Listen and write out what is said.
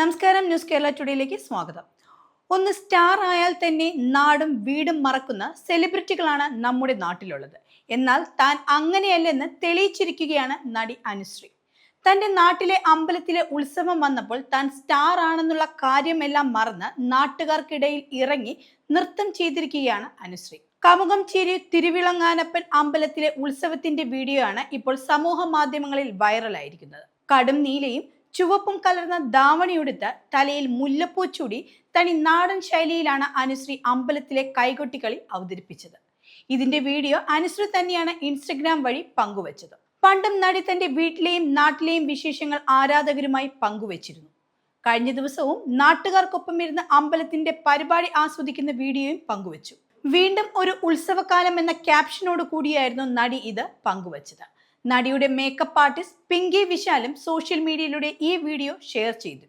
നമസ്കാരം, ന്യൂസ് കേരള ടുഡേയിലേക്ക് സ്വാഗതം. ഒന്ന് സ്റ്റാർ ആയാൽ തന്നെ നാടും വീടും മറക്കുന്ന സെലിബ്രിറ്റികളാണ് നമ്മുടെ നാട്ടിലുള്ളത്. എന്നാൽ താൻ അങ്ങനെയല്ലെന്ന് തെളിയിച്ചിരിക്കുകയാണ് നടി അനുശ്രീ. തന്റെ നാട്ടിലെ അമ്പലത്തിലെ ഉത്സവം വന്നപ്പോൾ താൻ സ്റ്റാർ ആണെന്നുള്ള കാര്യമെല്ലാം മറന്ന് നാട്ടുകാർക്കിടയിൽ ഇറങ്ങി നൃത്തം ചെയ്തിരിക്കുകയാണ് അനുശ്രീ. കമുകം ചേരി തിരുവിളങ്ങാനപ്പൻ അമ്പലത്തിലെ ഉത്സവത്തിന്റെ വീഡിയോ ആണ് ഇപ്പോൾ സമൂഹ മാധ്യമങ്ങളിൽ വൈറലായിരിക്കുന്നത്. കടും നീലയും ചുവപ്പും കലർന്ന ധാവണിയുടുത്ത് തലയിൽ മുല്ലപ്പൂ ചൂടി തനി നാടൻ ശൈലിയിലാണ് അനുശ്രീ അമ്പലത്തിലെ കൈകൊട്ടിക്കളി അവതരിപ്പിച്ചത്. ഇതിന്റെ വീഡിയോ അനുശ്രീ തന്നെയാണ് ഇൻസ്റ്റഗ്രാം വഴി പങ്കുവച്ചത്. പണ്ടും നടി തന്റെ വീട്ടിലെയും നാട്ടിലെയും വിശേഷങ്ങൾ ആരാധകരുമായി പങ്കുവച്ചിരുന്നു. കഴിഞ്ഞ ദിവസവും നാട്ടുകാർക്കൊപ്പം ഇരുന്ന് അമ്പലത്തിന്റെ പരിപാടി ആസ്വദിക്കുന്ന വീഡിയോയും പങ്കുവച്ചു. വീണ്ടും ഒരു ഉത്സവകാലം എന്ന ക്യാപ്ഷനോട് കൂടിയായിരുന്നു നടി ഇത് പങ്കുവച്ചത്. നടിയുടെ മേക്കപ്പ് ആർട്ടിസ്റ്റ് പിങ്കി വിശാലും സോഷ്യൽ മീഡിയയിലൂടെ ഈ വീഡിയോ ഷെയർ ചെയ്തു.